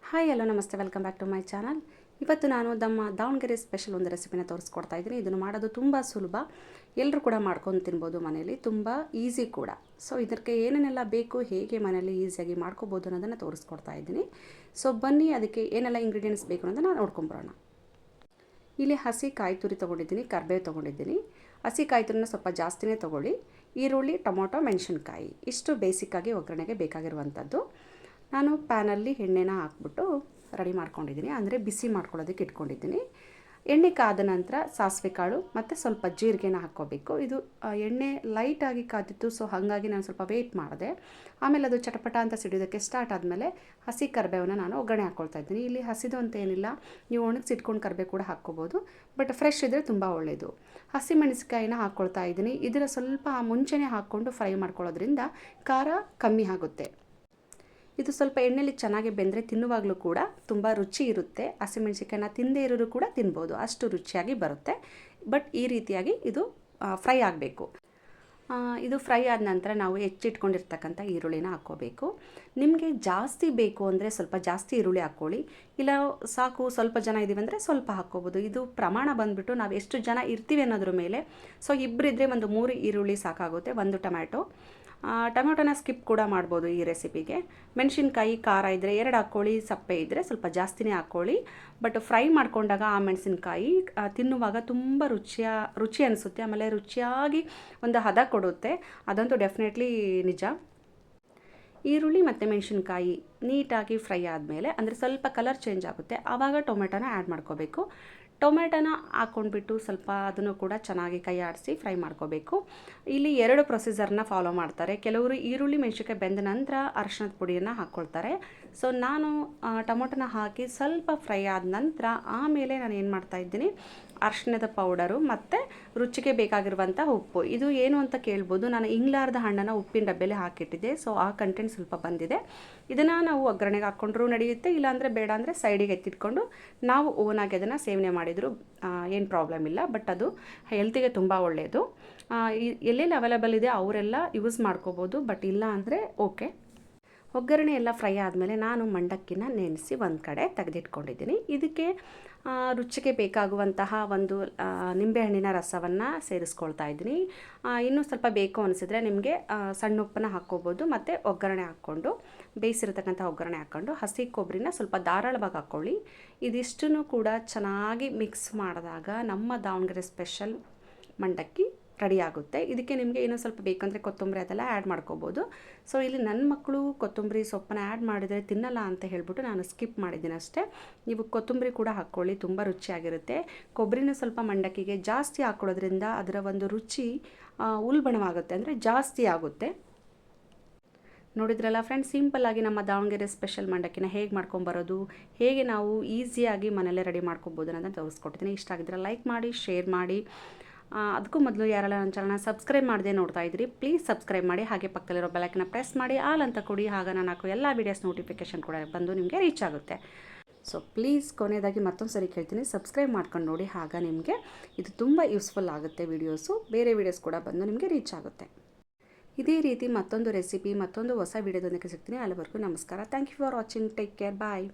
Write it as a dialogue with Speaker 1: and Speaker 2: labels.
Speaker 1: Hi hello ನಮಸ್ತೆ, welcome back to my channel. ಇವತ್ತು ನಾನು ನಮ್ಮ ದಾವಣಗೆರೆ ಸ್ಪೆಷಲ್ ಒಂದು ರೆಸಿಪಿನ ತೋರಿಸ್ಕೊಡ್ತಾ ಇದ್ದೀನಿ. ಇದನ್ನು ಮಾಡೋದು ತುಂಬ ಸುಲಭ, ಎಲ್ಲರೂ ಕೂಡ ಮಾಡ್ಕೊಂಡು ತಿನ್ಬೋದು ಮನೇಲಿ, ತುಂಬ ಈಸಿ ಕೂಡ. ಸೊ ಇದಕ್ಕೆ ಏನೇನೆಲ್ಲ ಬೇಕು, ಹೇಗೆ ಮನೇಲಿ ಈಸಿಯಾಗಿ ಮಾಡ್ಕೋಬೋದು ಅನ್ನೋದನ್ನು ತೋರಿಸ್ಕೊಡ್ತಾ ಇದ್ದೀನಿ. ಸೊ ಬನ್ನಿ, ಅದಕ್ಕೆ ಏನೆಲ್ಲ ಇಂಗ್ರೀಡಿಯೆಂಟ್ಸ್ ಬೇಕು ಅನ್ನೋದನ್ನು ನೋಡ್ಕೊಂಬರೋಣ. ಇಲ್ಲಿ ಹಸಿ ಕಾಯಿ ತುರಿ ತೊಗೊಂಡಿದ್ದೀನಿ, ಕರಿಬೇವು ತೊಗೊಂಡಿದ್ದೀನಿ. ಹಸಿ ಕಾಯಿ ತುರಿನ ಸ್ವಲ್ಪ ಜಾಸ್ತಿನೇ ತೊಗೊಳ್ಳಿ. ಈರುಳ್ಳಿ, ಟೊಮೊಟೊ, ಮೆಣಸಿನ್ಕಾಯಿ ಇಷ್ಟು ಬೇಸಿಕ್ಕಾಗಿ ಒಗ್ಗರಣೆಗೆ ಬೇಕಾಗಿರುವಂಥದ್ದು. ನಾನು ಪ್ಯಾನಲ್ಲಿ ಎಣ್ಣೆನ ಹಾಕ್ಬಿಟ್ಟು ರೆಡಿ ಮಾಡ್ಕೊಂಡಿದ್ದೀನಿ, ಅಂದರೆ ಬಿಸಿ ಮಾಡ್ಕೊಳ್ಳೋದಕ್ಕೆ ಇಟ್ಕೊಂಡಿದ್ದೀನಿ. ಎಣ್ಣೆ ಕಾದ ನಂತರ ಸಾಸಿವೆ ಕಾಳು ಮತ್ತು ಸ್ವಲ್ಪ ಜೀರಿಗೆನ ಹಾಕ್ಕೋಬೇಕು. ಇದು ಎಣ್ಣೆ ಲೈಟಾಗಿ ಕಾದಿತ್ತು, ಸೊ ಹಾಗಾಗಿ ನಾನು ಸ್ವಲ್ಪ ವೆಯ್ಟ್ ಮಾಡಿದೆ. ಆಮೇಲೆ ಅದು ಚಟಪಟ ಅಂತ ಸಿಡಿಯೋದಕ್ಕೆ ಸ್ಟಾರ್ಟ್ ಆದಮೇಲೆ ಹಸಿ ಕರಿಬೇವನ್ನ ನಾನು ಒಗ್ಗರಣೆ ಹಾಕ್ಕೊಳ್ತಾ ಇದ್ದೀನಿ. ಇಲ್ಲಿ ಹಸಿದು ಅಂತ ಏನಿಲ್ಲ, ನೀವು ಒಣಗಿಸಿಟ್ಕೊಂಡು ಕರಿಬೇವು ಕೂಡ ಹಾಕ್ಕೋಬೋದು, ಬಟ್ ಫ್ರೆಶ್ ಇದ್ದರೆ ತುಂಬ ಒಳ್ಳೆಯದು. ಹಸಿ ಮೆಣಸಿನಕಾಯಿನ ಹಾಕ್ಕೊಳ್ತಾ ಇದ್ದೀನಿ. ಇದರ ಸ್ವಲ್ಪ ಮುಂಚೆನೇ ಹಾಕ್ಕೊಂಡು ಫ್ರೈ ಮಾಡ್ಕೊಳ್ಳೋದ್ರಿಂದ ಖಾರ ಕಮ್ಮಿ ಆಗುತ್ತೆ. ಇದು ಸ್ವಲ್ಪ ಎಣ್ಣೆಲಿ ಚೆನ್ನಾಗಿ ಬೆಂದರೆ ತಿನ್ನುವಾಗಲೂ ಕೂಡ ತುಂಬ ರುಚಿ ಇರುತ್ತೆ. ಹಸಿಮೆಣಸಿಕಾಯಿನ ತಿಂದೇ ಇರೋರು ಕೂಡ ತಿನ್ಬೋದು, ಅಷ್ಟು ರುಚಿಯಾಗಿ ಬರುತ್ತೆ. ಬಟ್ ಈ ರೀತಿಯಾಗಿ ಇದು ಫ್ರೈ ಆಗಬೇಕು. ಇದು ಫ್ರೈ ಆದ ನಂತರ ನಾವು ಹೆಚ್ಚಿಟ್ಕೊಂಡಿರ್ತಕ್ಕಂಥ ಈರುಳ್ಳಿನ ಹಾಕ್ಕೋಬೇಕು. ನಿಮಗೆ ಜಾಸ್ತಿ ಬೇಕು ಅಂದರೆ ಸ್ವಲ್ಪ ಜಾಸ್ತಿ ಈರುಳ್ಳಿ ಹಾಕ್ಕೊಳ್ಳಿ, ಇಲ್ಲ ಸಾಕು ಸ್ವಲ್ಪ ಜನ ಇದ್ದೀವಿ ಅಂದರೆ ಸ್ವಲ್ಪ ಹಾಕ್ಕೋಬೋದು. ಇದು ಪ್ರಮಾಣ ಬಂದುಬಿಟ್ಟು ನಾವು ಎಷ್ಟು ಜನ ಇರ್ತೀವಿ ಅನ್ನೋದ್ರ ಮೇಲೆ. ಸೊ ಇಬ್ಬರಿದ್ದರೆ ಒಂದು 3 ಈರುಳ್ಳಿ ಸಾಕಾಗುತ್ತೆ, 1 ಟೊಮೆಟೊನ ಸ್ಕಿಪ್ ಕೂಡ ಮಾಡ್ಬೋದು ಈ ರೆಸಿಪಿಗೆ. ಮೆಣಸಿನ್ಕಾಯಿ ಖಾರ ಇದ್ದರೆ 2 ಹಾಕ್ಕೊಳ್ಳಿ, ಸಪ್ಪೆ ಇದ್ದರೆ ಸ್ವಲ್ಪ ಜಾಸ್ತಿನೇ ಹಾಕ್ಕೊಳ್ಳಿ. ಬಟ್ ಫ್ರೈ ಮಾಡ್ಕೊಂಡಾಗ ಆ ಮೆಣಸಿನ್ಕಾಯಿ ತಿನ್ನುವಾಗ ತುಂಬ ರುಚಿ ಅನಿಸುತ್ತೆ. ಆಮೇಲೆ ರುಚಿಯಾಗಿ ಒಂದು ಹದ ಕೊಡುತ್ತೆ, ಅದಂತೂ ಡೆಫಿನೆಟ್ಲಿ ನಿಜ. ಈರುಳ್ಳಿ ಮತ್ತು ಮೆಣಸಿನ್ಕಾಯಿ ನೀಟಾಗಿ ಫ್ರೈ ಆದಮೇಲೆ, ಅಂದರೆ ಸ್ವಲ್ಪ ಕಲರ್ ಚೇಂಜ್ ಆಗುತ್ತೆ, ಆವಾಗ ಟೊಮೆಟೊನ ಆ್ಯಡ್ ಮಾಡ್ಕೋಬೇಕು. ಟೊಮೆಟೊನ ಹಾಕ್ಕೊಂಡ್ಬಿಟ್ಟು ಸ್ವಲ್ಪ ಅದನ್ನು ಕೂಡ ಚೆನ್ನಾಗಿ ಕೈ ಆಡಿಸಿ ಫ್ರೈ ಮಾಡ್ಕೋಬೇಕು. ಇಲ್ಲಿ 2 ಪ್ರೊಸೀಜರ್ನ ಫಾಲೋ ಮಾಡ್ತಾರೆ. ಕೆಲವರು ಈರುಳ್ಳಿ ಮೆಣಸಿನ್ಕಾಯಿ ಬೆಂದ ನಂತರ ಅರಿಶಿಣದ ಪುಡಿಯನ್ನು ಹಾಕ್ಕೊಳ್ತಾರೆ. ಸೊ ನಾನು ಟೊಮೊಟೊನ ಹಾಕಿ ಸ್ವಲ್ಪ ಫ್ರೈ ಆದ ನಂತರ ಆಮೇಲೆ ನಾನು ಏನು ಮಾಡ್ತಾಯಿದ್ದೀನಿ, ಅರಿಶಿಣದ ಪೌಡರು ಮತ್ತು ರುಚಿಗೆ ಬೇಕಾಗಿರುವಂಥ ಉಪ್ಪು. ಇದು ಏನು ಅಂತ ಕೇಳ್ಬೋದು, ನಾನು ಇಂಗ್ಲಾರ್ದ ಹಣ್ಣನ್ನು ಉಪ್ಪಿನ ಡಬ್ಬೆಯಲ್ಲಿ ಹಾಕಿಟ್ಟಿದ್ದೆ, ಸೊ ಆ ಕಂಟೆಂಟ್ ಸ್ವಲ್ಪ ಬಂದಿದೆ. ಇದನ್ನು ನಾವು ಒಗ್ಗರಣೆಗೆ ಹಾಕ್ಕೊಂಡ್ರೂ ನಡೆಯುತ್ತೆ, ಇಲ್ಲಾಂದರೆ ಬೇಡ ಅಂದರೆ ಸೈಡಿಗೆ ಎತ್ತಿಟ್ಕೊಂಡು ನಾವು ಓನಾಗಿ ಅದನ್ನು ಸೇವನೆ ಮಾಡಿದರೂ ಏನು ಪ್ರಾಬ್ಲಮ್ ಇಲ್ಲ. ಬಟ್ ಅದು ಹೆಲ್ತಿಗೆ ತುಂಬ ಒಳ್ಳೆಯದು. ಎಲ್ಲೆಲ್ಲಿ ಅವೈಲೇಬಲ್ ಇದೆ ಅವರೆಲ್ಲ ಯೂಸ್ ಮಾಡ್ಕೋಬೋದು, ಬಟ್ ಇಲ್ಲ ಅಂದರೆ ಓಕೆ. ಒಗ್ಗರಣೆ ಎಲ್ಲ ಫ್ರೈ ಆದಮೇಲೆ ನಾನು ಮಂಡಕ್ಕಿನ ನೆನೆಸಿ ಒಂದು ಕಡೆ ತೆಗೆದಿಟ್ಕೊಂಡಿದ್ದೀನಿ. ಇದಕ್ಕೆ ರುಚಿಗೆ ಬೇಕಾಗುವಂತಹ ಒಂದು ನಿಂಬೆಹಣ್ಣಿನ ರಸವನ್ನು ಸೇರಿಸ್ಕೊಳ್ತಾ ಇದ್ದೀನಿ. ಇನ್ನೂ ಸ್ವಲ್ಪ ಬೇಕು ಅನಿಸಿದ್ರೆ ನಿಮಗೆ ಸಣ್ಣ ಉಪ್ಪನ್ನು ಹಾಕ್ಕೋಬೋದು. ಮತ್ತು ಒಗ್ಗರಣೆ ಹಾಕ್ಕೊಂಡು ಬೇಯಿಸಿರ್ತಕ್ಕಂಥ ಒಗ್ಗರಣೆ ಹಾಕ್ಕೊಂಡು ಹಸಿ ಕೊಬ್ಬರಿನ ಸ್ವಲ್ಪ ಧಾರಾಳವಾಗಿ ಹಾಕ್ಕೊಳ್ಳಿ. ಇದಿಷ್ಟನ್ನು ಕೂಡ ಚೆನ್ನಾಗಿ ಮಿಕ್ಸ್ ಮಾಡಿದಾಗ ನಮ್ಮ ದಾವಣಗೆರೆ ಸ್ಪೆಷಲ್ ಮಂಡಕ್ಕಿ ರೆಡಿ ಆಗುತ್ತೆ. ಇದಕ್ಕೆ ನಿಮಗೆ ಏನೋ ಸ್ವಲ್ಪ ಬೇಕಂದರೆ ಕೊತ್ತಂಬರಿ ಅದೆಲ್ಲ ಆ್ಯಡ್ ಮಾಡ್ಕೋಬೋದು. ಸೊ ಇಲ್ಲಿ ನನ್ನ ಮಕ್ಕಳು ಕೊತ್ತಂಬರಿ ಸೊಪ್ಪನ್ನು ಆ್ಯಡ್ ಮಾಡಿದರೆ ತಿನ್ನಲ್ಲ ಅಂತ ಹೇಳ್ಬಿಟ್ಟು ನಾನು ಸ್ಕಿಪ್ ಮಾಡಿದ್ದೀನಿ ಅಷ್ಟೇ. ನೀವು ಕೊತ್ತಂಬರಿ ಕೂಡ ಹಾಕ್ಕೊಳ್ಳಿ, ತುಂಬ ರುಚಿಯಾಗಿರುತ್ತೆ. ಕೊಬ್ಬರಿನ ಸ್ವಲ್ಪ ಮಂಡಕ್ಕಿಗೆ ಜಾಸ್ತಿ ಹಾಕ್ಕೊಳ್ಳೋದ್ರಿಂದ ಅದರ ಒಂದು ರುಚಿ ಉಲ್ಬಣವಾಗುತ್ತೆ, ಅಂದರೆ ಜಾಸ್ತಿ ಆಗುತ್ತೆ. ನೋಡಿದ್ರಲ್ಲ ಫ್ರೆಂಡ್ಸ್, ಸಿಂಪಲ್ಲಾಗಿ ನಮ್ಮ ದಾವಣಗೆರೆ ಸ್ಪೆಷಲ್ ಮಂಡಕ್ಕಿನ ಹೇಗೆ ಮಾಡ್ಕೊಂಬರೋದು, ಹೇಗೆ ನಾವು ಈಸಿಯಾಗಿ ಮನೆಯಲ್ಲೇ ರೆಡಿ ಮಾಡ್ಕೊಬೋದು ಅನ್ನೋದನ್ನು ತೋರಿಸ್ಕೊಟ್ಟಿದ್ದೀನಿ. ಇಷ್ಟ ಆಗಿದ್ರೆ ಲೈಕ್ ಮಾಡಿ, ಶೇರ್ ಮಾಡಿ. ಅದಕ್ಕೂ ಮೊದಲು ಯಾರೆಲ್ಲ ನನ್ನ ಚಾನಲ್ನ ಸಬ್ಸ್ಕ್ರೈಬ್ ಮಾಡದೆ ನೋಡ್ತಾ ಇದ್ರಿ, ಪ್ಲೀಸ್ ಸಬ್ಸ್ಕ್ರೈಬ್ ಮಾಡಿ. ಹಾಗೆ ಪಕ್ಕದಲ್ಲಿರೋ ಬೆಲ್ಲೈಕನ್ನ ಪ್ರೆಸ್ ಮಾಡಿ ಆಲ್ ಅಂತ ಕೊಡಿ, ಆಗ ನಾನು ಹಾಕೋ ಎಲ್ಲ ವೀಡಿಯೋಸ್ ನೋಟಿಫಿಕೇಷನ್ ಕೂಡ ಬಂದು ನಿಮಗೆ ರೀಚ್ ಆಗುತ್ತೆ. ಸೊ ಪ್ಲೀಸ್ ಕೊನೆಯದಾಗಿ ಮತ್ತೊಂದು ಸರಿ ಕೇಳ್ತೀನಿ, ಸಬ್ಸ್ಕ್ರೈಬ್ ಮಾಡ್ಕೊಂಡು ನೋಡಿ, ಆಗ ನಿಮಗೆ ಇದು ತುಂಬ ಯೂಸ್ಫುಲ್ ಆಗುತ್ತೆ. ವೀಡಿಯೋಸು ಬೇರೆ ವೀಡಿಯೋಸ್ ಕೂಡ ಬಂದು ನಿಮಗೆ ರೀಚ್ ಆಗುತ್ತೆ. ಇದೇ ರೀತಿ ಮತ್ತೊಂದು ರೆಸಿಪಿ, ಮತ್ತೊಂದು ಹೊಸ ವೀಡಿಯೋದೊಂದಿಗೆ ಸಿಗ್ತೀನಿ. ಅಲ್ಲಿವರೆಗೂ ನಮಸ್ಕಾರ. Thank you for watching. Take care. Bye.